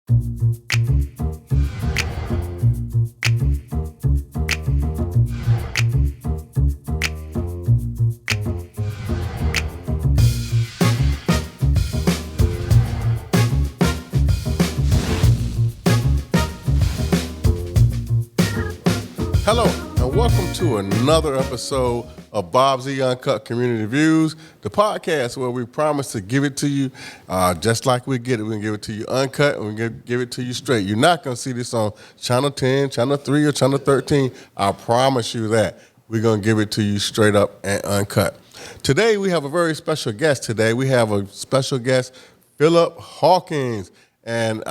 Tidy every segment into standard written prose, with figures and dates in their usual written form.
Hello, and welcome to another episode of Z UnKut Community Views, the podcast where we promise to give it to you just like we get it. We're going to give it to you uncut, and we're going to give it to you straight. You're not going to see this on Channel 10, Channel 3, or Channel 13. I promise you that. We're going to give it to you straight up and uncut. Today, we have a very special guest today. We have a special guest, Phillip Hawkins, and,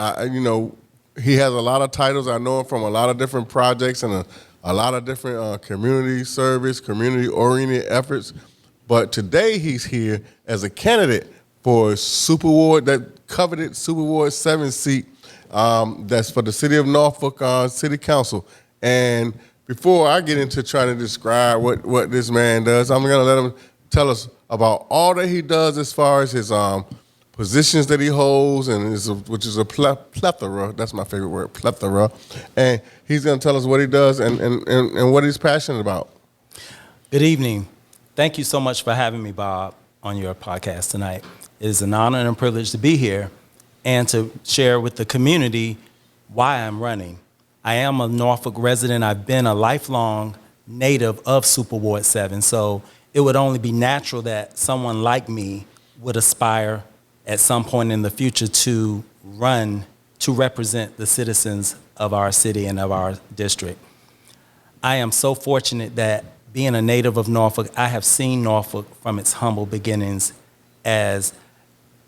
he has a lot of titles. I know him from a lot of different projects and a lot of different community service, community-oriented efforts. But today he's here as a candidate for that coveted Super Ward 7 seat that's for the city of Norfolk City Council. And before I get into trying to describe what this man does, I'm going to let him tell us about all that he does as far as his positions that he holds, which is a plethora. That's my favorite word, plethora. And he's going to tell us what he does and what he's passionate about. Good evening. Thank you so much for having me, Bob, on your podcast tonight. It is an honor and a privilege to be here and to share with the community why I'm running. I am a Norfolk resident. I've been a lifelong native of Super Ward 7, so it would only be natural that someone like me would aspire at some point in the future to run to represent the citizens of our city and of our district. I am so fortunate that being a native of Norfolk, I have seen Norfolk from its humble beginnings as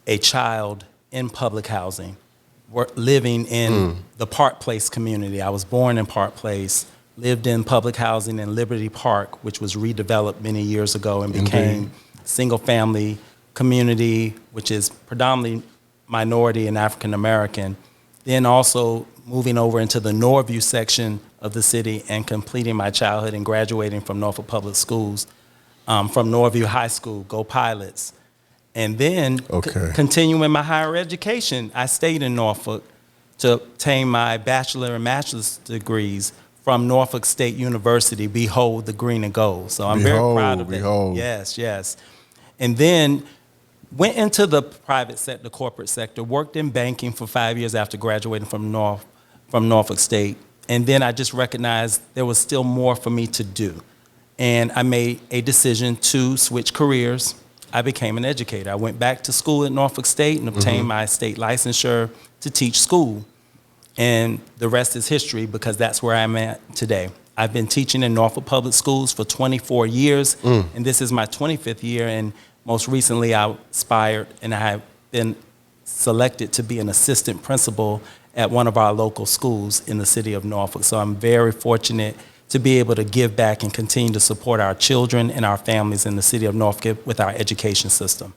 a child in public housing, living in the Park Place community. I was born in Park Place, lived in public housing in Liberty Park, which was redeveloped many years ago and became single-family community, which is predominantly minority and African American, then also moving over into the Norview section of the city and completing my childhood and graduating from Norfolk Public Schools, from Norview High School, go Pilots. And then continuing my higher education, I stayed in Norfolk to obtain my bachelor and master's degrees from Norfolk State University, behold the green and gold. So I'm very proud of it. Yes. And then went into the private sector, corporate sector, worked in banking for 5 years after graduating from Norfolk State. And then I just recognized there was still more for me to do. And I made a decision to switch careers. I became an educator. I went back to school at Norfolk State and obtained my state licensure to teach school. And the rest is history because that's where I'm at today. I've been teaching in Norfolk Public Schools for 24 years, and this is my 25th year. And most recently, I aspired and I have been selected to be an assistant principal at one of our local schools in the city of Norfolk. So I'm very fortunate to be able to give back and continue to support our children and our families in the city of Norfolk with our education system.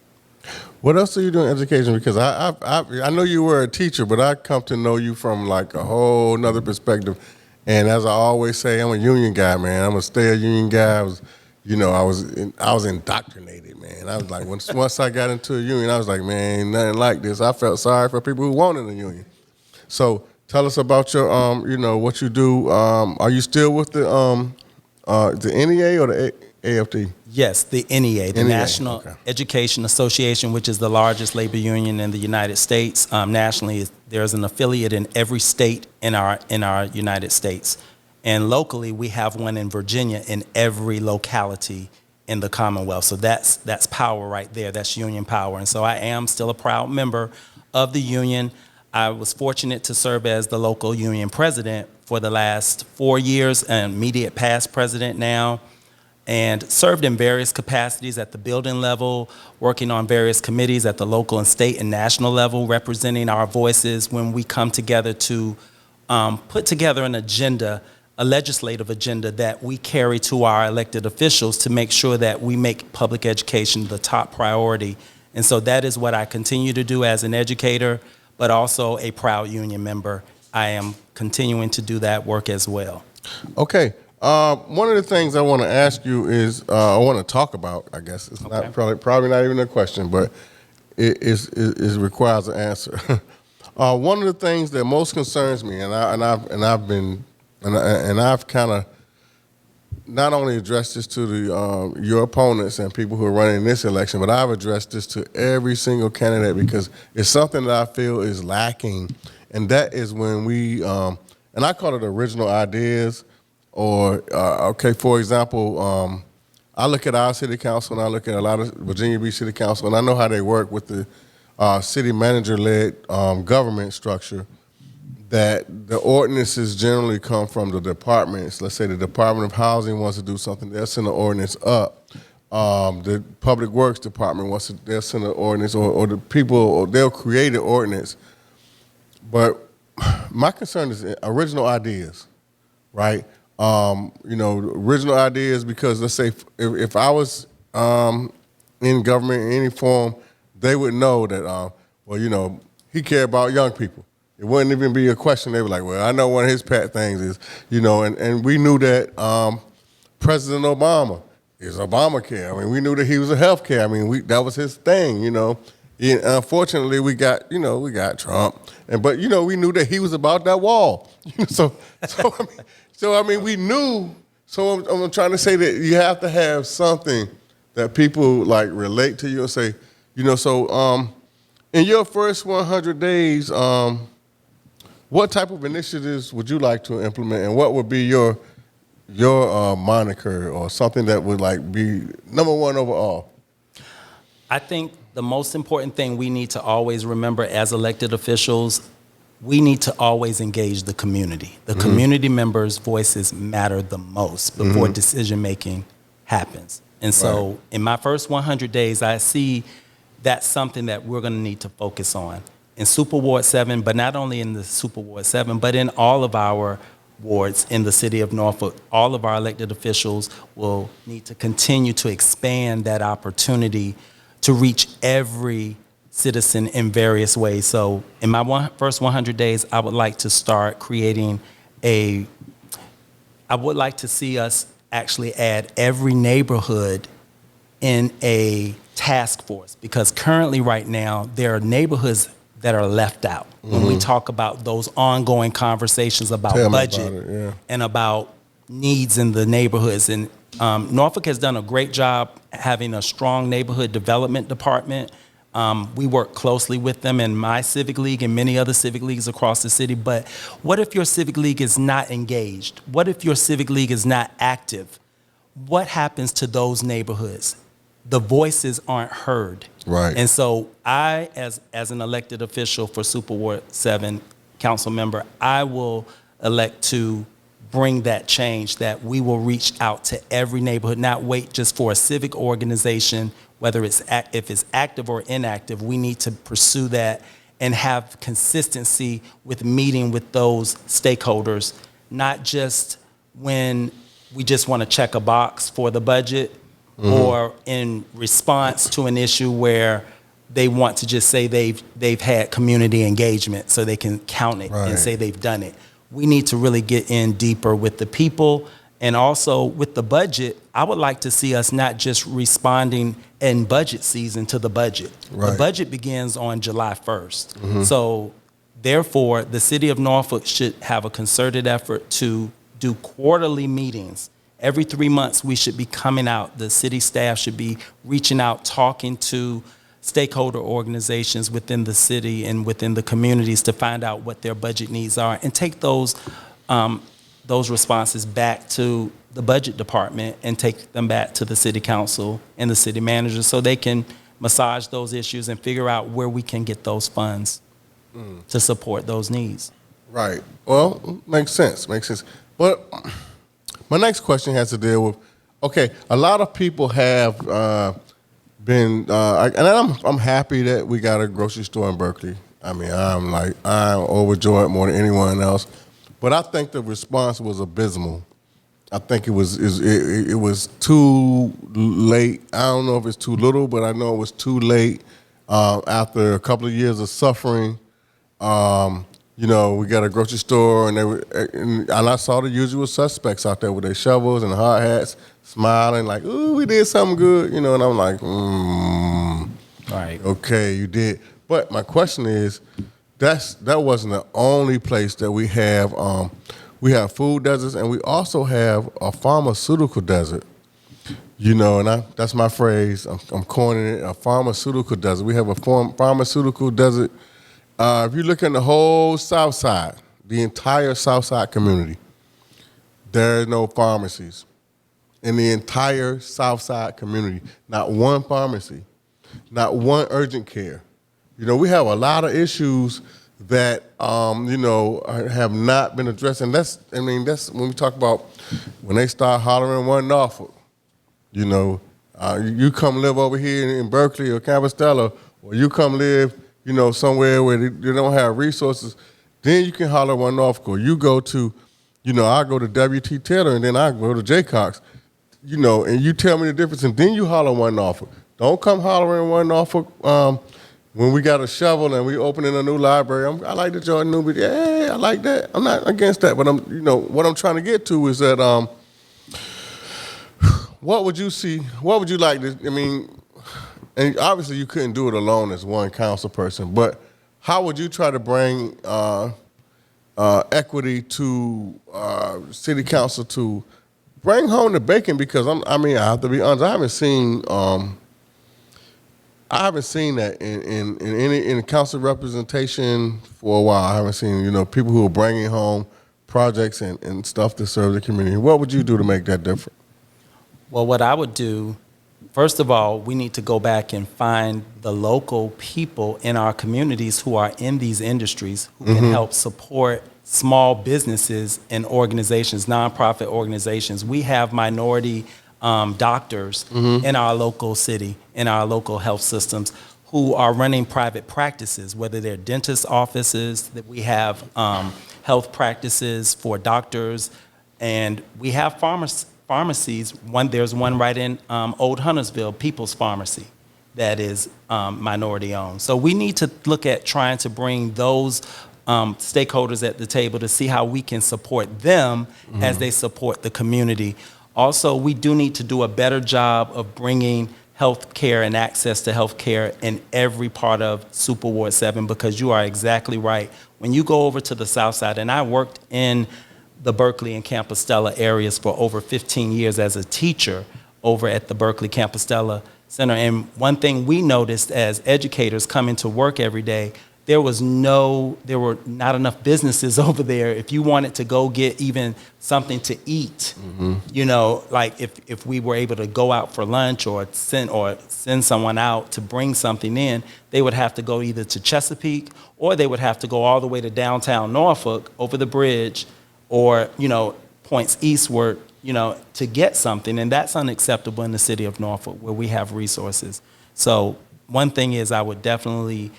What else are you doing in education? Because I know you were a teacher, but I come to know you from like a whole nother perspective. And as I always say, I'm a union guy, man. I'm a union guy. I was indoctrinated, man. I was like, once I got into a union, I was like, man, ain't nothing like this. I felt sorry for people who wanted a union. So tell us about your, what you do. Are you still with the NEA or the AFT? Yes, the NEA, the National Education Association, which is the largest labor union in the United States. Nationally, there's an affiliate in every state in our United States. And locally, we have one in Virginia in every locality in the Commonwealth. So that's power right there. That's union power. And so I am still a proud member of the union. I was fortunate to serve as the local union president for the last 4 years, and immediate past president now, and served in various capacities at the building level, working on various committees at the local and state and national level, representing our voices when we come together to put together an agenda, a legislative agenda that we carry to our elected officials to make sure that we make public education the top priority. And so that is what I continue to do as an educator, but also a proud union member. I am continuing to do that work as well. Okay. One of the things I want to ask you is, I want to talk about, I guess, it's not probably not even a question, but it requires an answer. One of the things that most concerns me, and I've kind of not only addressed this to your opponents and people who are running in this election, but I've addressed this to every single candidate because it's something that I feel is lacking, and that is when we, and I call it original ideas, or for example, I look at our city council and I look at a lot of Virginia Beach City Council, and I know how they work with the city manager-led government structure. That the ordinances generally come from the departments. Let's say the Department of Housing wants to do something, they'll send an ordinance up. The Public Works Department they'll send an ordinance, or the people, or they'll create an ordinance. But my concern is original ideas, right? Original ideas, because let's say if I was in government in any form, they would know that, he cared about young people. It wouldn't even be a question. They were like, well, I know one of his pet things is, and we knew that President Obama is Obamacare. I mean, we knew that he was a health care. I mean, that was his thing, Unfortunately, we got Trump, but we knew that he was about that wall. We knew. So I'm trying to say that you have to have something that people like relate to you and say, in your first 100 days, what type of initiatives would you like to implement, and what would be your moniker or something that would be number one overall? I think the most important thing we need to always remember as elected officials, we need to always engage the community. The community members' voices matter the most before decision-making happens. And so in my first 100 days, I see that's something that we're going to need to focus on. In Super Ward 7, but not only in the Super Ward 7, but in all of our wards in the city of Norfolk, all of our elected officials will need to continue to expand that opportunity to reach every citizen in various ways. So in my first 100 days, I would like to start creating I would like to see us actually add every neighborhood in a task force, because currently right now there are neighborhoods that are left out when we talk about those ongoing conversations about budget and about needs in the neighborhoods. And Norfolk has done a great job having a strong neighborhood development department. We work closely with them in my civic league and many other civic leagues across the city. But what if your civic league is not engaged? What if your civic league is not active? What happens to those neighborhoods? The voices aren't heard. Right. And so I, as an elected official for Super Ward 7 council member, I will elect to bring that change, that we will reach out to every neighborhood, not wait just for a civic organization, whether if it's active or inactive. We need to pursue that and have consistency with meeting with those stakeholders, not just when we just want to check a box for the budget, or in response to an issue where they want to just say they've had community engagement so they can count it and say they've done it. We need to really get in deeper with the people, and also with the budget. I would like to see us not just responding in budget season to the budget. The budget begins on July 1st. So therefore, the city of Norfolk should have a concerted effort to do quarterly meetings. Every 3 months, we should be coming out. The city staff should be reaching out, talking to stakeholder organizations within the city and within the communities to find out what their budget needs are, and take those responses back to the budget department and take them back to the city council and the city manager so they can massage those issues and figure out where we can get those funds to support those needs. Right. Well, makes sense. But my next question has to deal with, a lot of people have been, and I'm happy that we got a grocery store in Berkeley. I mean, I'm overjoyed more than anyone else. But I think the response was abysmal. I think it was too late. I don't know if it's too little, but I know it was too late after a couple of years of suffering. We got a grocery store, and I saw the usual suspects out there with their shovels and hard hats, smiling like, "Ooh, we did something good," and I'm like, Right. Okay, you did. But my question is, that wasn't the only place that we have. We have food deserts, and we also have a pharmaceutical desert. You know, and that's my phrase. I'm coining it, a pharmaceutical desert. We have a pharmaceutical desert. If you look in the whole South Side, the entire South Side community, there are no pharmacies. In the entire South Side community, not one pharmacy, not one urgent care. You know, we have a lot of issues that, have not been addressed. And that's when we talk about when they start hollering one Norfolk. You know, you come live over here in Berkeley or Compostela, or you come live, somewhere where they don't have resources, then you can holler one Norfolk. Or you go to, I go to W.T. Taylor and then I go to J. Cox, and you tell me the difference, and then you holler one Norfolk. Don't come hollering one Norfolk when we got a shovel and we opening a new library. I like the Jordan Newby. Yeah, I like that. I'm not against that, but what I'm trying to get to is that what would you see? What would you like to? And obviously you couldn't do it alone as one council person, but how would you try to bring equity to city council to bring home the bacon? Because I have to be honest, I haven't seen that in council representation for a while. I haven't seen people who are bringing home projects and stuff to serve the community. What would you do to make that different? Well, what I would do, first of all, we need to go back and find the local people in our communities who are in these industries who can help support small businesses and organizations, nonprofit organizations. We have minority doctors in our local city, in our local health systems, who are running private practices, whether they're dentist offices, that we have health practices for doctors, and we have pharmacies. There's one right in Old Huntersville, People's Pharmacy, that is minority owned. So we need to look at trying to bring those stakeholders at the table to see how we can support them as they support the community. Also, we do need to do a better job of bringing health care and access to health care in every part of Super Ward 7, because you are exactly right. When you go over to the South Side, and I worked in the Berkeley and Compostela areas for over 15 years as a teacher over at the Berkeley Compostela Center. And one thing we noticed as educators coming to work every day, there were not enough businesses over there. If you wanted to go get even something to eat, like if we were able to go out for lunch or send someone out to bring something in, they would have to go either to Chesapeake or they would have to go all the way to downtown Norfolk over the bridge, or, points eastward, to get something. And that's unacceptable in the city of Norfolk, where we have resources. So one thing is I would definitely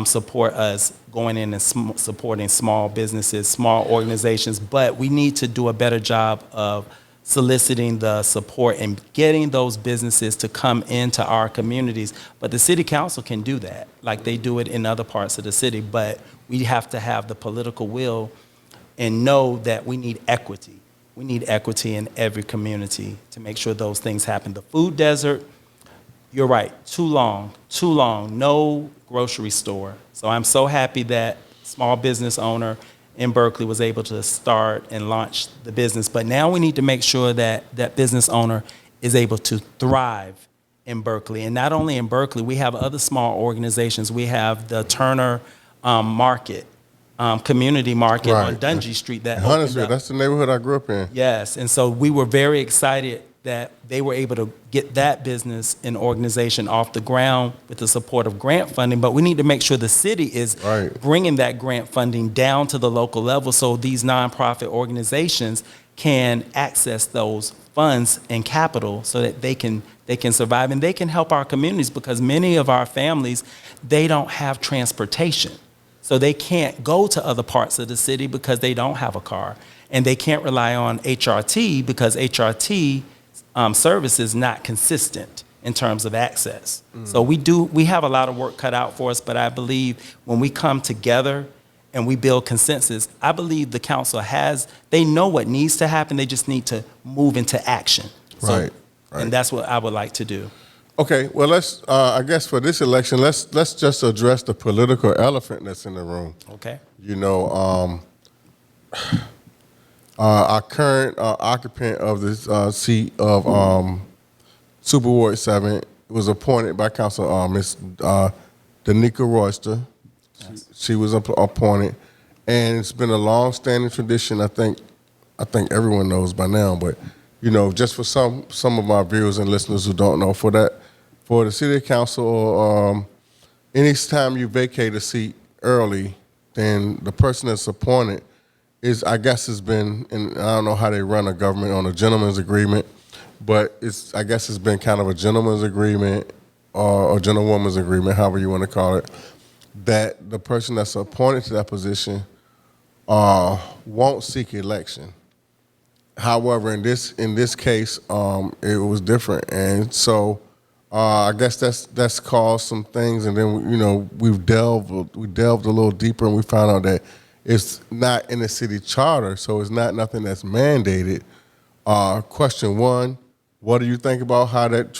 support us going in and supporting small businesses, small organizations, but we need to do a better job of soliciting the support and getting those businesses to come into our communities. But the city council can do that, like they do it in other parts of the city, but we have to have the political will and know that we need equity. We need equity in every community to make sure those things happen. The food desert, you're right, too long, no grocery store. So I'm so happy that small business owner in Berkeley was able to start and launch the business. But now we need to make sure that that business owner is able to thrive in Berkeley. And not only in Berkeley, we have other small organizations. We have the Turner Market, community market on Dungy Street that Huntersville, that's the neighborhood I grew up in. Yes, and so we were very excited that they were able to get that business and organization off the ground with the support of grant funding. But we need to make sure the city is bringing that grant funding down to the local level so these nonprofit organizations can access those funds and capital so that they can survive and they can help our communities, because many of our families, they don't have transportation. So they can't go to other parts of the city because they don't have a car. And they can't rely on HRT because HRT service is not consistent in terms of access. So we have a lot of work cut out for us, but I believe when we come together and we build consensus, I believe the council they know what needs to happen, they just need to move into action. And that's what I would like to do. Okay, well, let's. I guess for this election, let's just address the political elephant that's in the room. Okay. You know, our current occupant of this seat of Super Ward 7 was appointed by Council Miss Danica Royster. Yes. She was appointed, and it's been a long-standing tradition. I think everyone knows by now, but you know, just for some of our viewers and listeners who don't know, for the city council, any time you vacate a seat early, then the person that's appointed is, I guess, has been, and I don't know how they run a government on a gentleman's agreement, but I guess it's been kind of a gentleman's agreement or a gentlewoman's agreement, however you want to call it, that the person that's appointed to that position won't seek election. However, in this case, it was different, and so I guess that's caused some things. And then we delved a little deeper, and we found out that it's not in the city charter, so it's not nothing that's mandated. Question one: what do you think about how that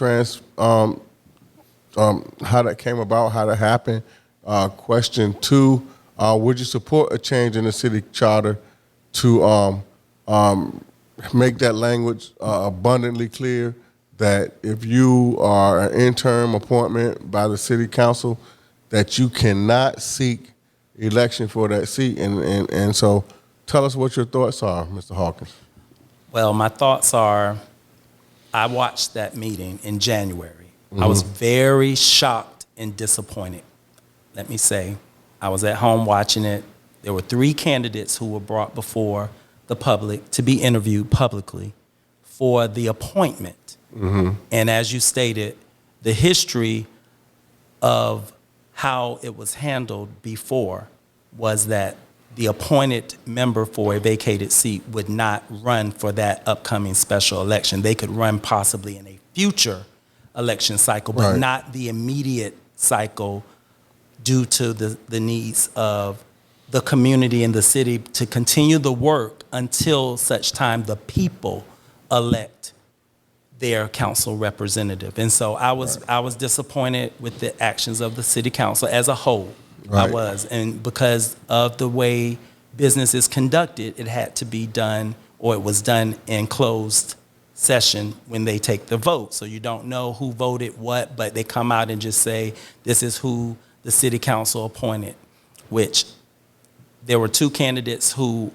how that came about, how that happened? Question two: would you support a change in the city charter to make that language abundantly clear that if you are an interim appointment by the city council, that you cannot seek election for that seat? And so tell us what your thoughts are, Mr. Hawkins. Well, my thoughts are, I watched that meeting in January. I was very shocked and disappointed. Let me say, I was at home watching it. There were 3 candidates who were brought before the public to be interviewed publicly for the appointment. And as you stated, the history of how it was handled before was that the appointed member for a vacated seat would not run for that upcoming special election. They could run possibly in a future election cycle, but Right. not the immediate cycle due to the needs of the community and the city to continue the work until such time the people elect their council representative. And so I was disappointed with the actions of the city council as a whole. I Right. was. And because of the way business is conducted, it had to be done, or it was done in closed session when they take the vote. So you don't know who voted what, but they come out and just say, this is who the city council appointed, which there were 2 candidates who,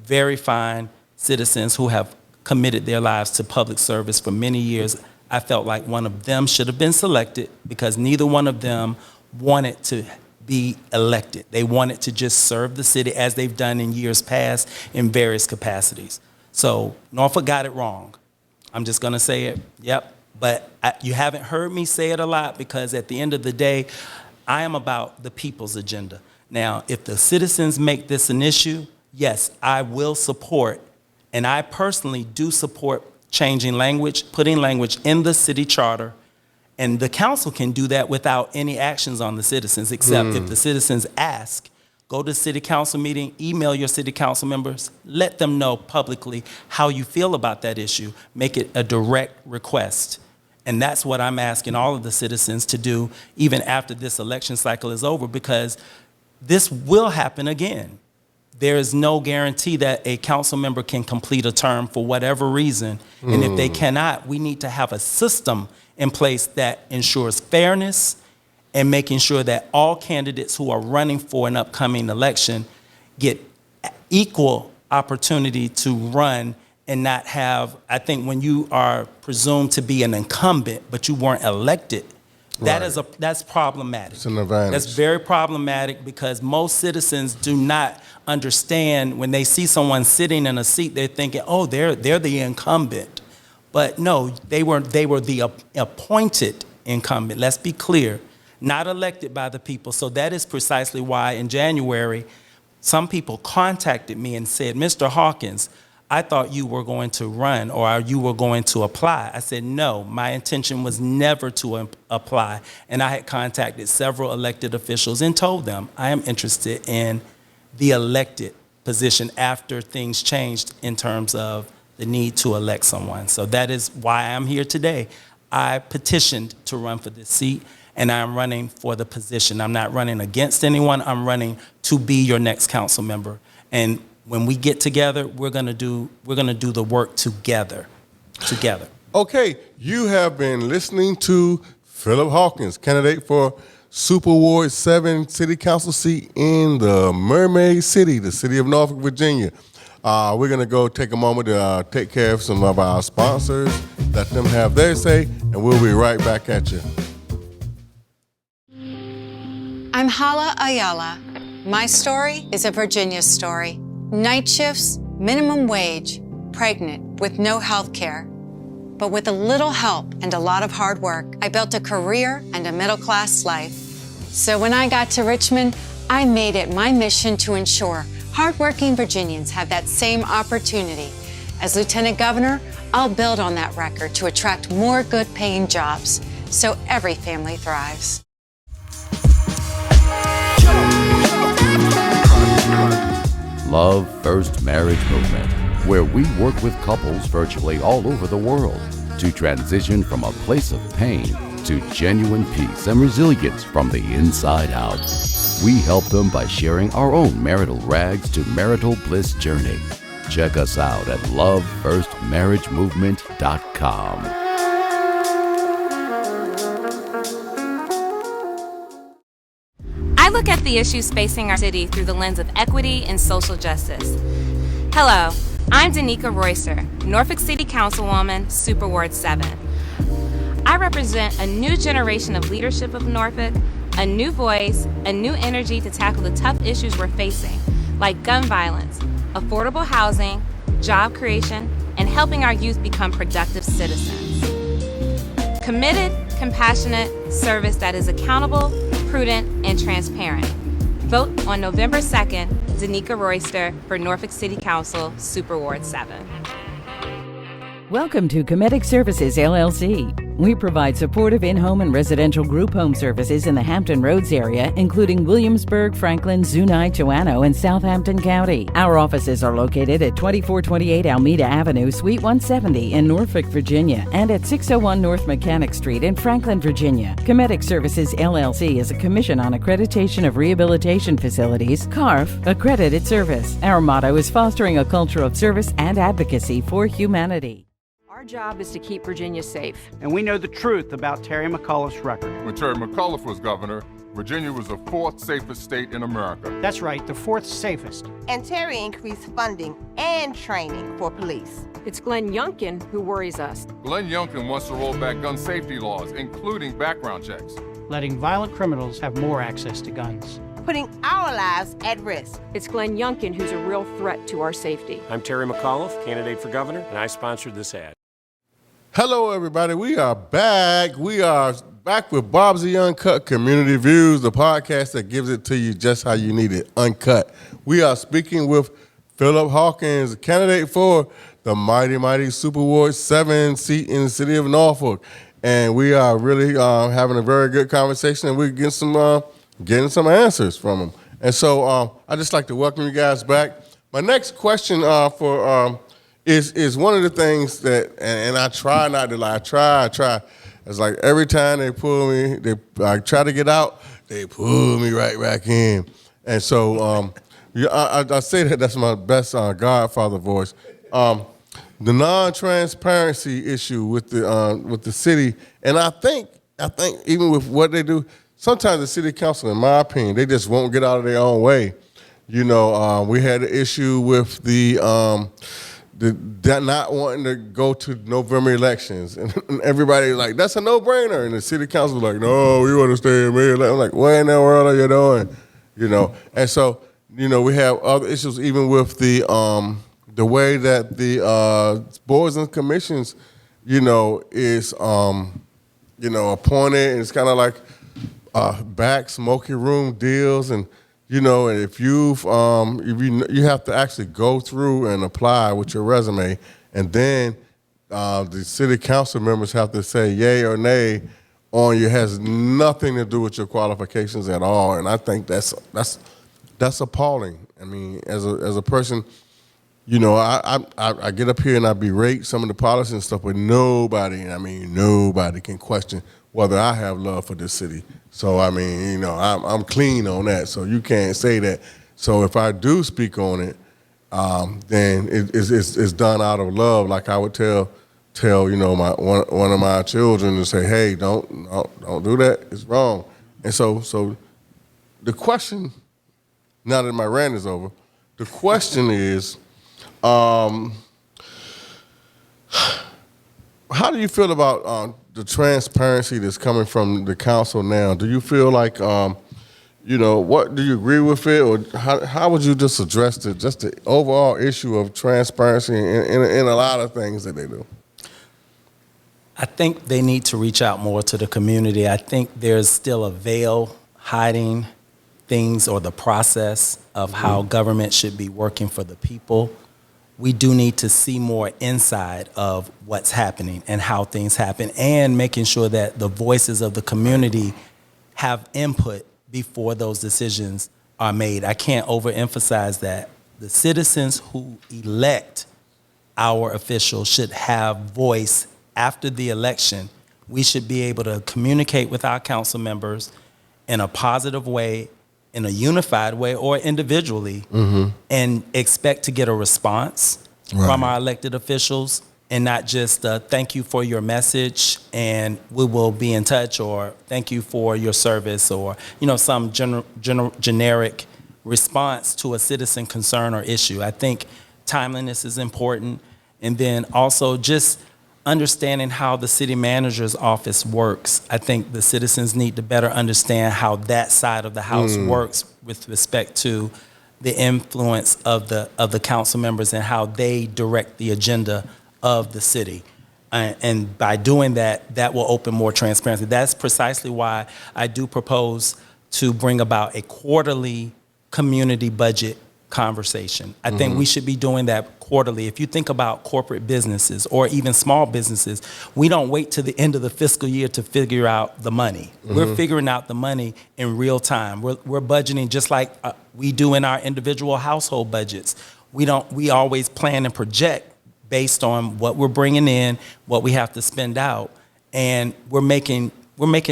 very fine citizens who have committed their lives to public service for many years. I felt like one of them should have been selected because neither one of them wanted to be elected. They wanted to just serve the city as they've done in years past in various capacities. So Norfolk got it wrong. I'm just going to say it. Yep. But you haven't heard me say it a lot because at the end of the day, I am about the people's agenda. Now, if the citizens make this an issue, yes, I will support, and I personally do support changing language, putting language in the city charter, and the council can do that without any actions on the citizens, except if the citizens ask. Go to city council meeting, email your city council members, let them know publicly how you feel about that issue, make it a direct request. And that's what I'm asking all of the citizens to do, even after this election cycle is over, because this will happen again. There is no guarantee that a council member can complete a term for whatever reason. And if they cannot, we need to have a system in place that ensures fairness and making sure that all candidates who are running for an upcoming election get equal opportunity to run and not have, I think when you are presumed to be an incumbent, but you weren't elected, that's problematic. It's an advantage. That's very problematic because most citizens do not understand when they see someone sitting in a seat, they're thinking, oh, they're the incumbent. But no, they were the appointed incumbent. Let's be clear, not elected by the people. So that is precisely why in January, some people contacted me and said, Mr. Hawkins, I thought you were going to run or you were going to apply. I said, no, my intention was never to apply. And I had contacted several elected officials and told them I am interested in the elected position after things changed in terms of the need to elect someone. So that is why I'm here today. I petitioned to run for this seat, and I'm running for the position. I'm not running against anyone. I'm running to be your next council member. And when we get together, we're gonna do the work together. Okay, you have been listening to Phillip Hawkins, candidate for Super Ward 7 City Council seat in the Mermaid City, the city of Norfolk, Virginia. We're going to go take a moment to take care of some of our sponsors, let them have their say, and we'll be right back at you. I'm Hala Ayala. My story is a Virginia story. Night shifts, minimum wage, pregnant, with no health care. But with a little help and a lot of hard work, I built a career and a middle-class life. So when I got to Richmond, I made it my mission to ensure hardworking Virginians have that same opportunity. As Lieutenant Governor, I'll build on that record to attract more good-paying jobs so every family thrives. Love First Marriage Movement, where we work with couples virtually all over the world to transition from a place of pain to genuine peace and resilience from the inside out. We help them by sharing our own marital rags to marital bliss journey. Check us out at lovefirstmarriagemovement.com. I look at the issues facing our city through the lens of equity and social justice. Hello, I'm Danica Royster, Norfolk City Councilwoman, Super Ward 7. I represent a new generation of leadership of Norfolk, a new voice, a new energy to tackle the tough issues we're facing, like gun violence, affordable housing, job creation, and helping our youth become productive citizens. Committed, compassionate service that is accountable, prudent, and transparent. Vote on November 2nd, Danica Royster for Norfolk City Council, Super Ward 7. Welcome to Comedic Services, LLC. We provide supportive in-home and residential group home services in the Hampton Roads area, including Williamsburg, Franklin, Zuni, Joanno, and Southampton County. Our offices are located at 2428 Almeida Avenue, Suite 170 in Norfolk, Virginia, and at 601 North Mechanic Street in Franklin, Virginia. Comedic Services, LLC is a commission on accreditation of rehabilitation facilities, CARF, accredited service. Our motto is fostering a culture of service and advocacy for humanity. Our job is to keep Virginia safe. And we know the truth about Terry McAuliffe's record. When Terry McAuliffe was governor, Virginia was the 4th safest state in America. That's right, the 4th safest. And Terry increased funding and training for police. It's Glenn Youngkin who worries us. Glenn Youngkin wants to roll back gun safety laws, including background checks. Letting violent criminals have more access to guns. Putting our lives at risk. It's Glenn Youngkin who's a real threat to our safety. I'm Terry McAuliffe, candidate for governor, and I sponsored this ad. Hello, everybody. We are back. We are back with Z UnKut Community Views, the podcast that gives it to you just how you need it, uncut. We are speaking with Phillip Hawkins, candidate for the mighty Super Ward 7 seat in the city of Norfolk. And we are really having a very good conversation, and we're getting some answers from him. And so I'd just like to welcome you guys back. My next question is one of the things that, and I try not to lie, I try. It's like every time they pull me, I try to get out, they pull me right back in. And so I say that's my best Godfather voice. The non-transparency issue with the city, and I think even with what they do, sometimes the city council, in my opinion, they just won't get out of their own way. You know, we had an issue with the not wanting to go to November elections, and everybody's like, "That's a no-brainer," and the city council was like, "No, we want to stay in May." I'm like, "What in the world are you doing?" You know, and so we have other issues even with the way that the boards and commissions, is appointed, and it's kind of like back smoky room deals, and and if you have to actually go through and apply with your resume, and then the city council members have to say yay or nay on you. It has nothing to do with your qualifications at all, and I think that's appalling. I mean, as a person, you know, I get up here and I berate some of the policies and stuff, but nobody can question whether I have love for this city. So, I mean, you know, I'm clean on that. So you can't say that. So if I do speak on it, then it's done out of love. Like I would tell you know, one of my children to say, hey, don't do that. It's wrong. And so the question, now that my rant is over, the question is, how do you feel about the transparency that's coming from the council now? Do you feel like, you know, what do you agree with it, or how would you just address the overall issue of transparency in a lot of things that they do? I think they need to reach out more to the community. I think there's still a veil hiding things or the process of how government should be working for the people. We do need to see more inside of what's happening and how things happen, and making sure that the voices of the community have input before those decisions are made. I can't overemphasize that. The citizens who elect our officials should have voice after the election. We should be able to communicate with our council members in a positive way, in a unified way, or individually, and expect to get a response from our elected officials, and not just thank you for your message and we will be in touch, or thank you for your service, or, you know, some generic response to a citizen concern or issue. I think timeliness is important, and then also just understanding how the city manager's office works. I think the citizens need to better understand how that side of the house works with respect to the influence of the council members and how they direct the agenda of the city. And by doing that, that will open more transparency. That's precisely why I do propose to bring about a quarterly community budget conversation. I think we should be doing that quarterly. If you think about corporate businesses or even small businesses, we don't wait to the end of the fiscal year to figure out the money. We're figuring out the money in real time. We're budgeting just like we do in our individual household budgets. We always plan and project based on what we're bringing in, what we have to spend out, and we're making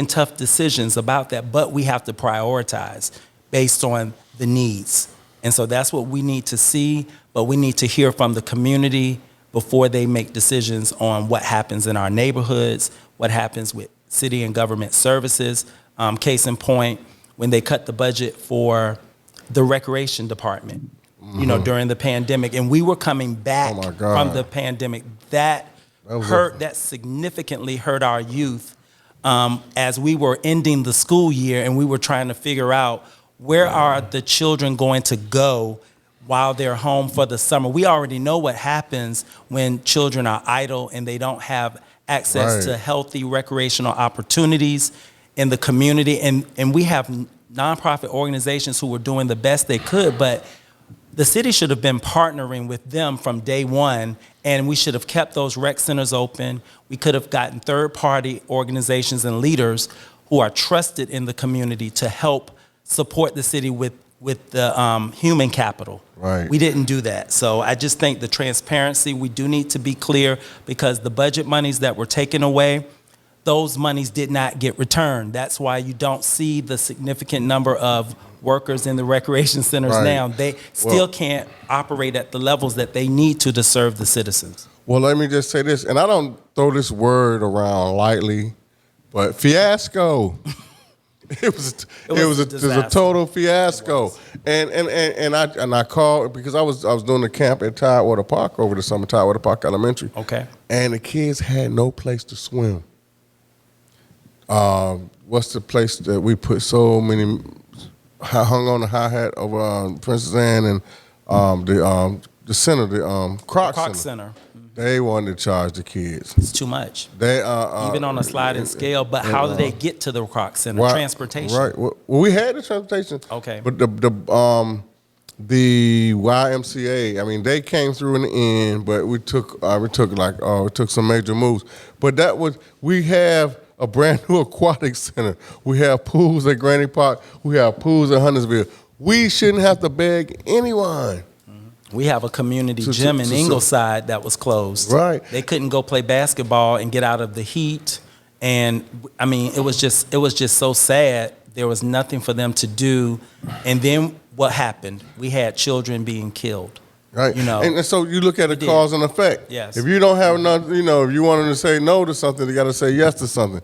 tough decisions about that, but we have to prioritize based on the needs. And so that's what we need to see, but we need to hear from the community before they make decisions on what happens in our neighborhoods, what happens with city and government services. Case in point, when they cut the budget for the recreation department, you know, during the pandemic, and we were coming back from the pandemic, that significantly hurt our youth as we were ending the school year and we were trying to figure out where are the children going to go while they're home for the summer. We already know what happens when children are idle and they don't have access to healthy recreational opportunities in the community. And we have nonprofit organizations who were doing the best they could, but the city should have been partnering with them from day one, and we should have kept those rec centers open. We could have gotten third-party organizations and leaders who are trusted in the community to help support the city with the human capital. We didn't do that. So I just think the transparency, we do need to be clear, because the budget monies that were taken away, those monies did not get returned. That's why you don't see the significant number of workers in the recreation centers now. They still can't operate at the levels that they need to serve the citizens. Well, let me just say this, and I don't throw this word around lightly, but fiasco. It was a total fiasco, and I called because I was doing the camp at Tidewater Park over the summer, Tidewater Park Elementary. And the kids had no place to swim. What's the place that we put so many hung on the hi-hat over Princess Anne and the center, the Croc Center. They wanted to charge the kids. It's too much. They even on a sliding scale. But how do they get to the Croc Center? Transportation. Well, we had the transportation. But the YMCA, I mean, they came through in the end, but we took some major moves. But we have a brand new aquatic center. We have pools at Granny Park. We have pools at Huntersville. We shouldn't have to beg anyone We have a community gym in Ingleside that was closed. Right. They couldn't go play basketball and get out of the heat. And I mean, it was just so sad. There was nothing for them to do. And then what happened? We had children being killed. Right. You know. And so you look at the cause and effect. Yes. If you don't have enough, you know, if you want them to say no to something, they got to say yes to something.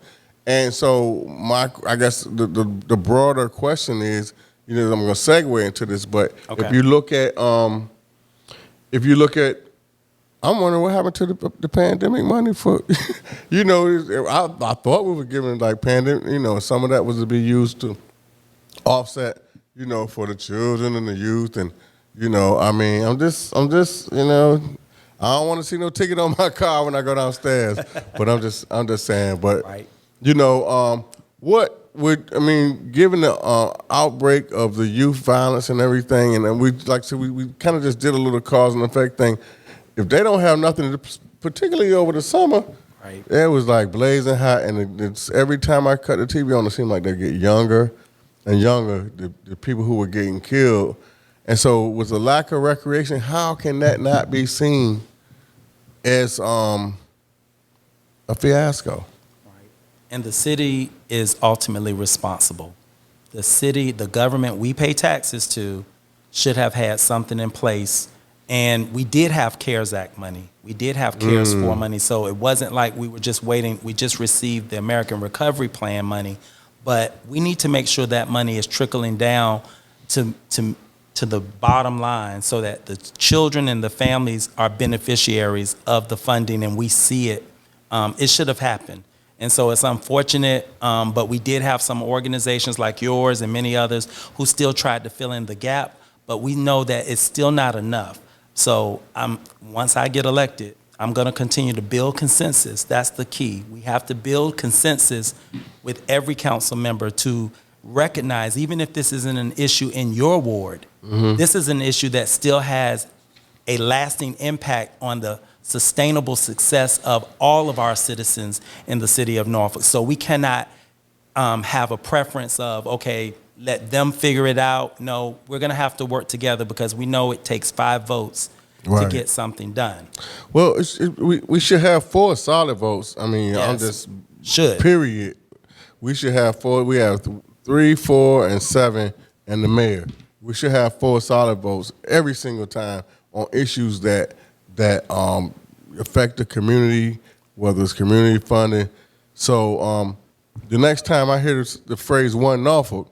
And so I guess the broader question is, you know, I'm going to segue into this, but if you look at, I'm wondering what happened to the pandemic money for, you know, I thought we were giving like pandemic, you know, some of that was to be used to offset, you know, for the children and the youth. And, you know, I mean, I'm just, you know, I don't want to see no ticket on my car when I go downstairs, but I'm just saying, but, you know, given the outbreak of the youth violence and everything, and then we kind of just did a little cause and effect thing. If they don't have nothing, particularly over the summer, it was like blazing hot, and it's every time I cut the TV on, it seemed like they get younger and younger, the people who were getting killed. And so with the lack of recreation, how can that not be seen as a fiasco? And the city is ultimately responsible. The city, the government we pay taxes to, should have had something in place. And we did have CARES Act money. We did have CARES 4 money. So it wasn't like we were just waiting. We just received the American Recovery Plan money. But we need to make sure that money is trickling down to the bottom line so that the children and the families are beneficiaries of the funding and we see it. It should have happened. And so it's unfortunate, but we did have some organizations like yours and many others who still tried to fill in the gap, but we know that it's still not enough. So once I get elected, I'm going to continue to build consensus. That's the key. We have to build consensus with every council member to recognize, even if this isn't an issue in your ward, this is an issue that still has a lasting impact on the sustainable success of all of our citizens in the city of Norfolk. So we cannot have a preference of, okay, let them figure it out. No, we're going to have to work together because we know it takes 5 votes to get something done. Well, we should have 4 solid votes. I mean, period. We should have 4. We have 3, 4, and 7, and the mayor. We should have 4 solid votes every single time on issues that affect the community, whether it's community funding. So the next time I hear the phrase "one Norfolk,"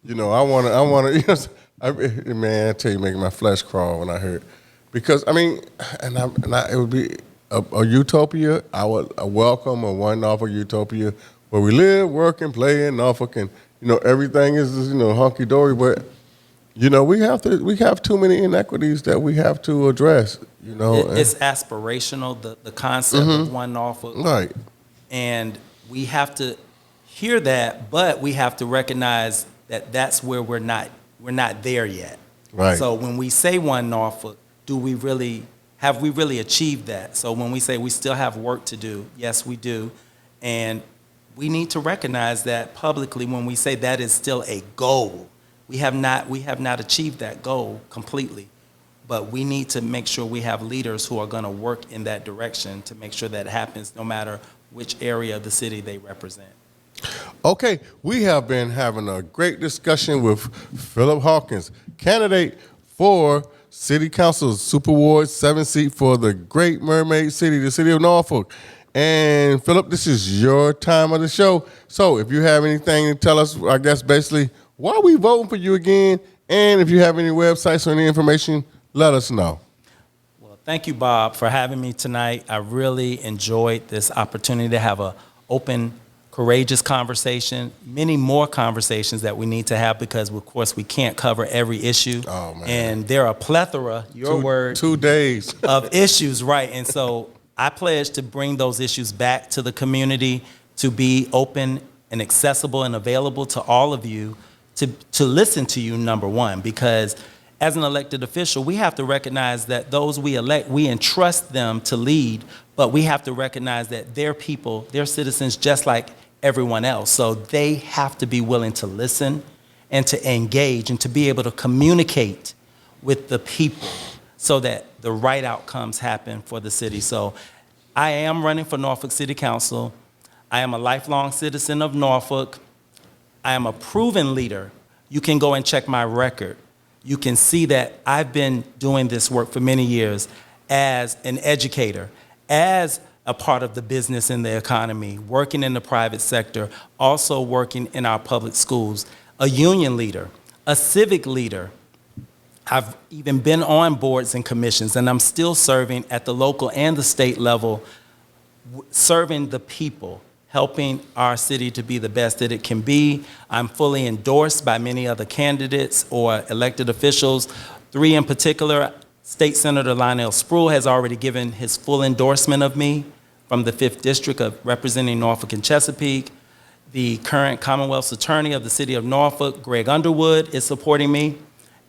you know, I want to, you know, man, I tell you, making my flesh crawl when I hear it, because I mean, it would be a utopia. I would welcome a one Norfolk utopia where we live, work, and play in Norfolk, and you know everything is, you know, hunky dory, but. You know, we have too many inequities that we have to address, you know. It's aspirational, the concept of one Norfolk. Right. And we have to hear that, but we have to recognize that that's where we're not there yet. Right. So when we say one Norfolk, have we really achieved that? So when we say we still have work to do, yes, we do. And we need to recognize that publicly when we say that is still a goal. We have not achieved that goal completely, but we need to make sure we have leaders who are going to work in that direction to make sure that it happens no matter which area of the city they represent. Okay, we have been having a great discussion with Phillip Hawkins, candidate for City Council's Super Ward 7 seat for the Great Mermaid City, the city of Norfolk. And Phillip, this is your time of the show. So if you have anything to tell us, I guess basically, why are we voting for you again? And if you have any websites or any information, let us know. Well, thank you, Bob, for having me tonight. I really enjoyed this opportunity to have an open, courageous conversation, many more conversations that we need to have because, of course, we can't cover every issue. Oh, man. And there are a plethora, 2 days, of issues, right? And so I pledge to bring those issues back to the community, to be open and accessible and available to all of you, to listen to you, number one, because as an elected official, we have to recognize that those we elect, we entrust them to lead, but we have to recognize that they're people, they're citizens just like everyone else. So they have to be willing to listen and to engage and to be able to communicate with the people so that the right outcomes happen for the city. So I am running for Norfolk City Council. I am a lifelong citizen of Norfolk. I am a proven leader. You can go and check my record. You can see that I've been doing this work for many years as an educator, as a part of the business and the economy, working in the private sector, also working in our public schools, a union leader, a civic leader. I've even been on boards and commissions, and I'm still serving at the local and the state level, serving the people, helping our city to be the best that it can be. I'm fully endorsed by many other candidates or elected officials. 3 in particular, State Senator Lionel Spruill has already given his full endorsement of me from the 5th District of representing Norfolk and Chesapeake. The current Commonwealth's Attorney of the City of Norfolk, Greg Underwood, is supporting me.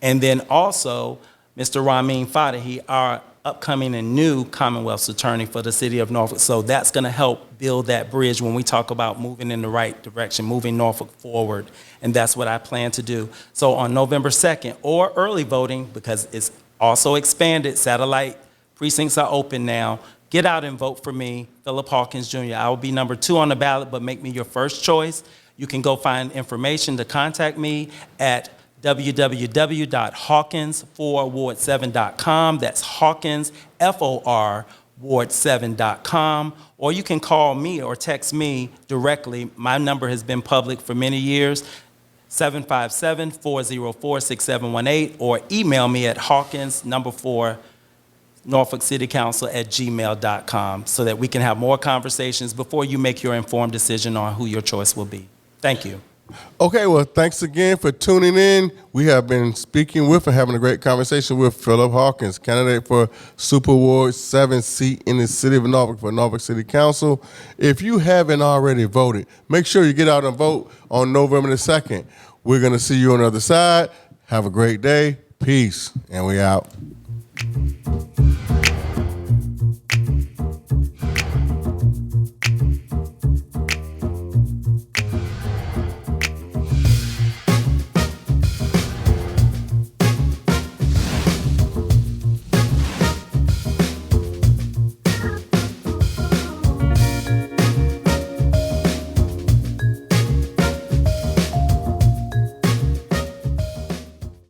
And then also, Mr. Ramin Fadehi, our upcoming and new Commonwealth's Attorney for the City of Norfolk. So that's going to help build that bridge when we talk about moving in the right direction, moving Norfolk forward. And that's what I plan to do. So on November 2nd, or early voting, because it's also expanded, satellite precincts are open now. Get out and vote for me, Phillip Hawkins Jr. I will be number 2 on the ballot, but make me your first choice. You can go find information to contact me at www.hawkins4ward7.com. That's Hawkins, F-O-R, ward7.com. Or you can call me or text me directly. My number has been public for many years, 757-404-6718, or email me at Hawkins4 Norfolk City Council at gmail.com so that we can have more conversations before you make your informed decision on who your choice will be. Thank you. Okay, well, thanks again for tuning in. We have been speaking with and having a great conversation with Phillip Hawkins, candidate for Super Ward 7 seat in the city of Norfolk for Norfolk City Council. If you haven't already voted, make sure you get out and vote on November the 2nd. We're going to see you on the other side. Have a great day. Peace. And we out.